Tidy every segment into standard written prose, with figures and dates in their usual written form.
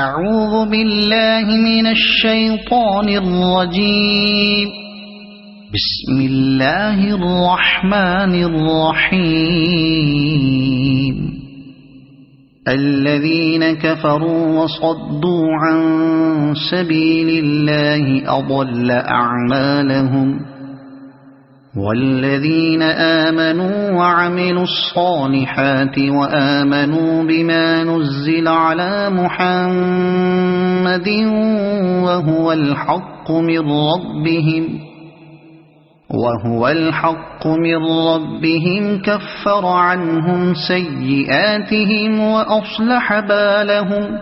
أعوذ بالله من الشيطان الرجيم. بسم الله الرحمن الرحيم. الذين كفروا وصدوا عن سبيل الله أضل أعمالهم والذين آمنوا وعملوا الصالحات وآمنوا بما نزل على محمد وهو الحق من ربهم كفر عنهم سيئاتهم وأصلح بالهم.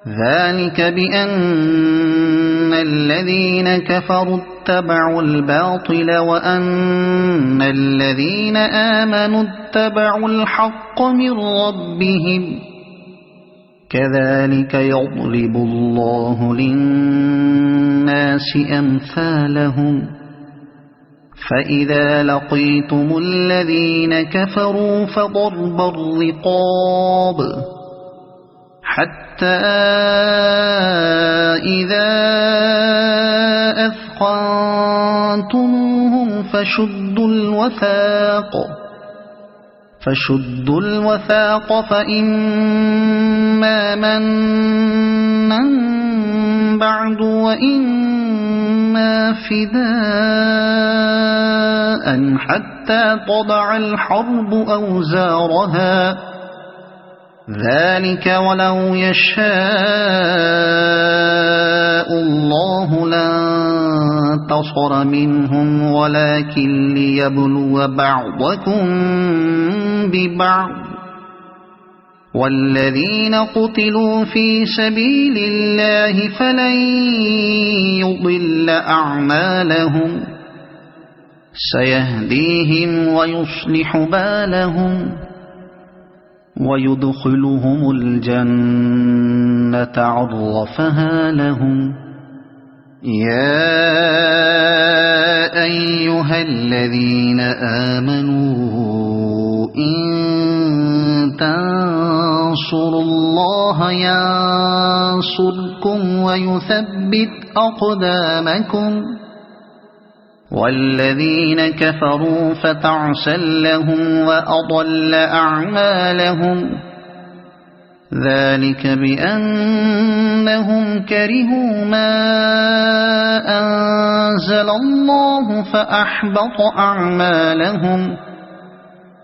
ذلك بأن الذين كفروا اتبعوا الباطل وأن الذين آمنوا اتبعوا الحق من ربهم. كذلك يضرب الله للناس أمثالهم. فإذا لقيتم الذين كفروا فضرب الرقاب حتى إذا أثخنتموهم فشدوا الوثاق فإما منا بعد وإما فداء حتى تضع الحرب أوزارها. ذلك ولو يشاء الله لانتصر منهم ولكن ليبلو بعضكم ببعض. والذين قتلوا في سبيل الله فلن يضل أعمالهم سيهديهم ويصلح بالهم ويدخلهم الجنة عرفها لهم. يا أيها الذين آمنوا إن تنصروا الله ينصركم ويثبت أقدامكم. والذين كفروا فتعسا لهم وأضل أعمالهم. ذلك بأنهم كرهوا ما أنزل الله فأحبط أعمالهم.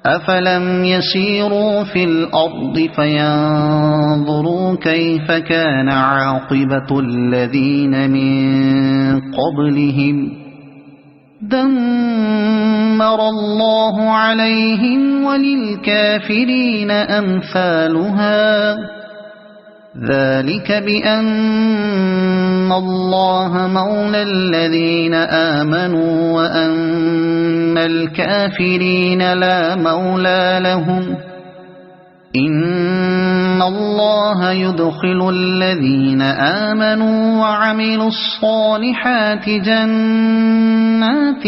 أفلم يسيروا في الأرض فينظروا كيف كان عاقبة الذين من قبلهم دمر الله عليهم وللكافرين أمثالها. ذلك بأن الله مولى الذين آمنوا وأن الكافرين لا مولى لهم. إن الله يدخل الذين آمنوا وعملوا الصالحات جنات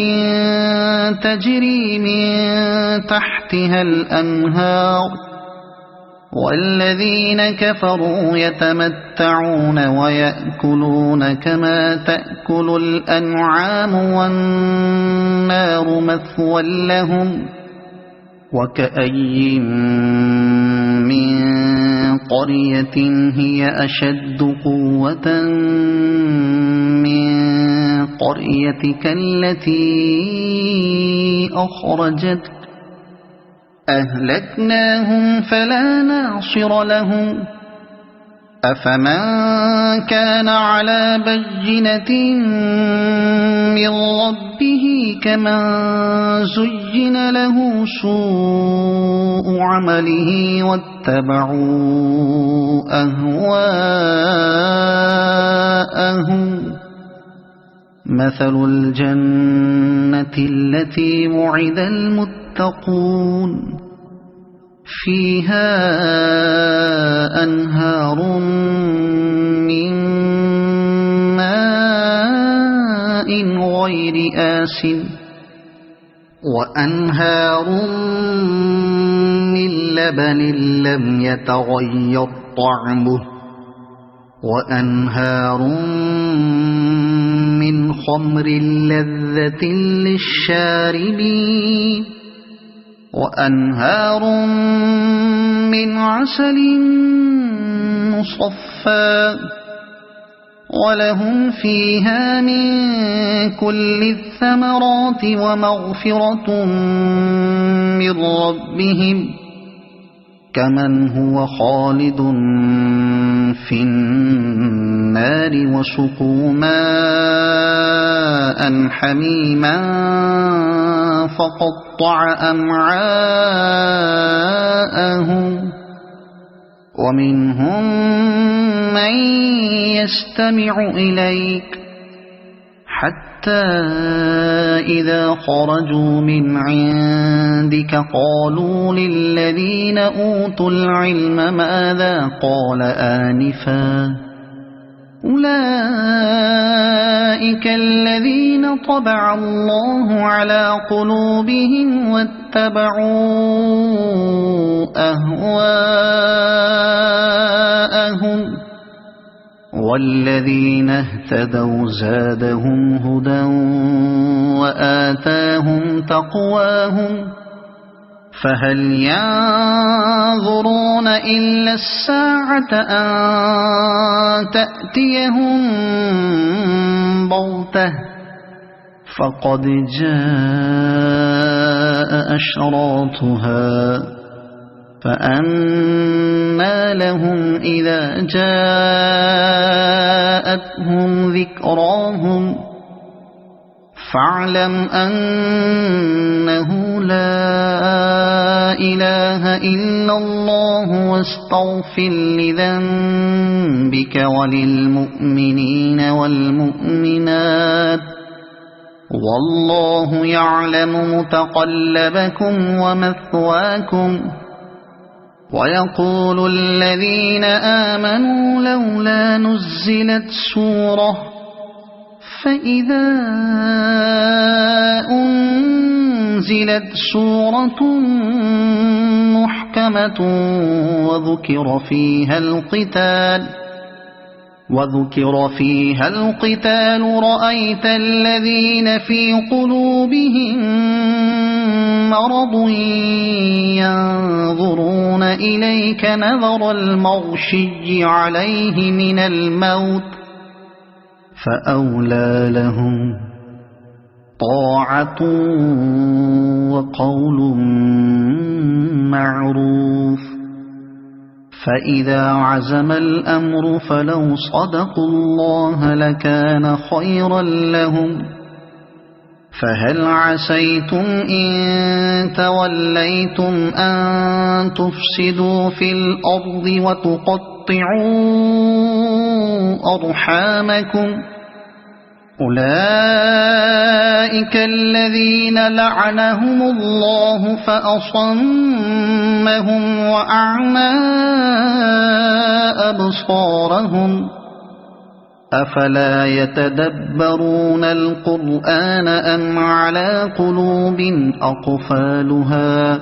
تجري من تحتها الأنهار والذين كفروا يتمتعون ويأكلون كما تأكل الأنعام والنار مثوى لهم. وكأي من قرية هي أشد قوة من قريتك التي أخرجتك أهلكناهم فلا ناصر لهم. أفمن كان على بينة من ربه كمن زين له سوء عمله واتبعوا أهواءهم. مثل الجنة التي وعد المتقون فيها أنهار من ماء غير آسن وأنهار من لبن لم يتغير طعمه وأنهار من خمر لذة للشاربين وأنهار من عسل مصفى ولهم فيها من كل الثمرات ومغفرة من ربهم كمن هو خالد في النار وسقوا ماء حميما فقطع أمعاءهم ومنهم من يستمع إليك حتى إذا خرجوا من عندك قالوا للذين أوتوا العلم ماذا قال آنفا أولئك الذين طبع الله على قلوبهم واتبعوا أهواءهم والذين اهتدوا زادهم هدى وآتاهم تقواهم فهل ينظرون إلا الساعة أن تأتيهم بغتة فقد جاء أشراطها فأنى لهم إذا جاءتهم ذكراهم فاعلم أنه لا إله إلا الله واستغفر لذنبك وللمؤمنين والمؤمنات والله يعلم متقلبكم ومثواكم ويقول الذين آمنوا لولا نزلت سورة فإذا أنزلت سورة محكمة وذكر فيها القتال رأيت الذين في قلوبهم مرض ينظرون إليك نظر المغشي عليه من الموت فأولى لهم طاعة وقول معروف فإذا عزم الأمر فلو صدقوا الله لكان خيرا لهم فهل عسيتم إن توليتم أن تفسدوا في الأرض وتقطعوا أرحامكم أولئك الذين لعنهم الله فأصمهم وأعمى أبصارهم أفلا يتدبرون القرآن أم على قلوب أقفالها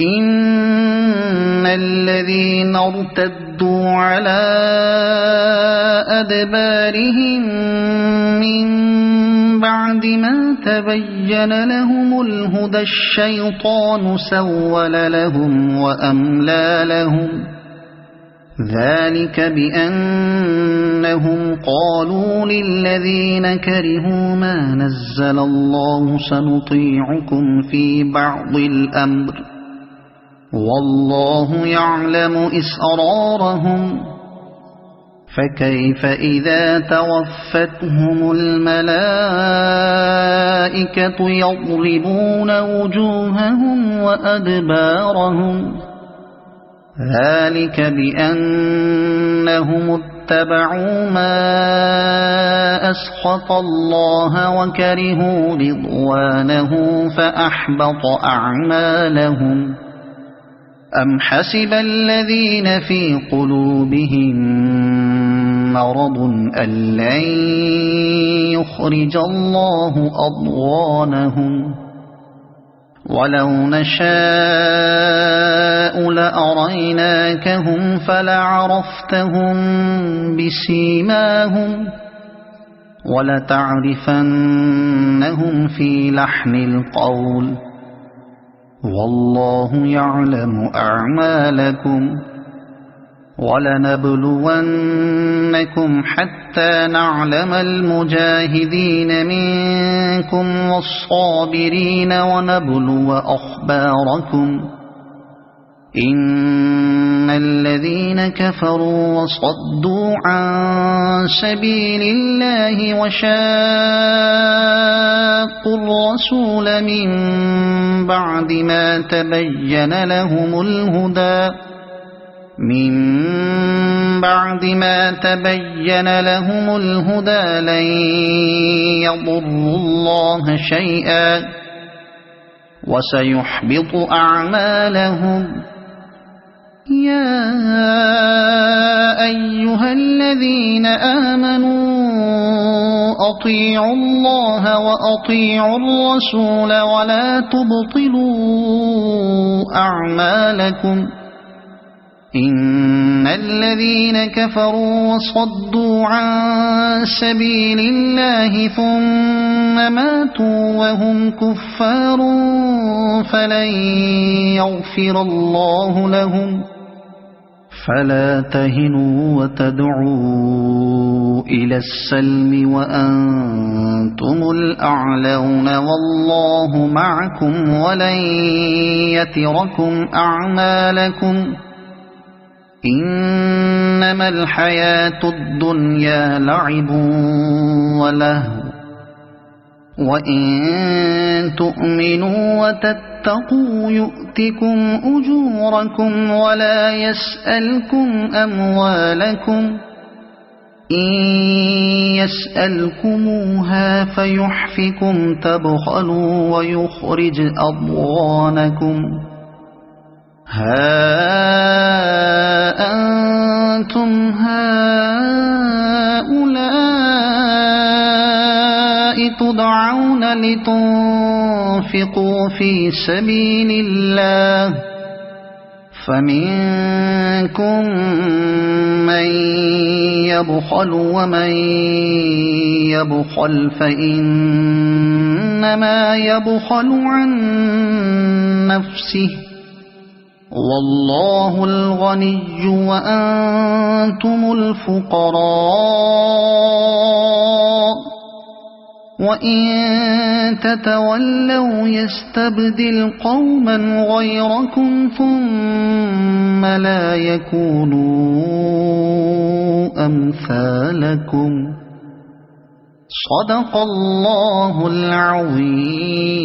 إن الذين ارتدوا على أدبارهم من بعد ما تبين لهم الهدى الشيطان سول لهم وأملى لهم ذلك بأنهم قالوا للذين كرهوا ما نزل الله سنطيعكم في بعض الأمر والله يعلم إسرارهم فكيف إذا توفتهم الملائكة يضربون وجوههم وأدبارهم ذلك بأنهم اتبعوا ما أسخط الله وكرهوا رضوانه فأحبط أعمالهم أم حسب الذين في قلوبهم مرض أن لن يخرج الله أضغانهم وَلَوْ نَشَاءُ لَأَرَيْنَاكَهُمْ فَلَعَرَفْتَهُمْ بِسِيمَاهُمْ وَلَتَعْرِفَنَّهُمْ فِي لَحْنِ الْقَوْلِ وَاللَّهُ يَعْلَمُ أَعْمَالَكُمْ وَلَنَبْلُوَنَّكُمْ حَتَّى نَعْلَمَ الْمُجَاهِدِينَ مِنكُمْ وَالصَّابِرِينَ وَنَبْلُوَ أَخْبَارَكُمْ إِنَّ الَّذِينَ كَفَرُوا وَصَدُّوا عَن سَبِيلِ اللَّهِ وَشَاقُّوا الرَّسُولَ مِن بَعْدِ ما تبين لهم الهدى لن يضروا الله شيئا وسيحبط أعمالهم يا أيها الذين آمنوا أطيعوا الله وأطيعوا الرسول ولا تبطلوا أعمالكم إن الذين كفروا وصدوا عن سبيل الله ثم ماتوا وهم كفار فلن يغفر الله لهم فلا تهنوا وتدعوا إلى السلم وأنتم الأعلون والله معكم ولن يتركم أعمالكم إنما الحياة الدنيا لعب ولهو وإن تؤمنوا وتتقوا يؤتكم أجوركم ولا يسألكم أموالكم إن يسألكموها فيحفكم تبخلوا ويخرج أضغانكم ها أنتم هؤلاء تدعون لتنفقوا في سبيل الله فمنكم من يبخل ومن يبخل فإنما يبخل عن نفسه والله الغني وأنتم الفقراء وإن تتولوا يستبدل قوما غيركم ثم لا يكونوا أمثالكم صدق الله العظيم.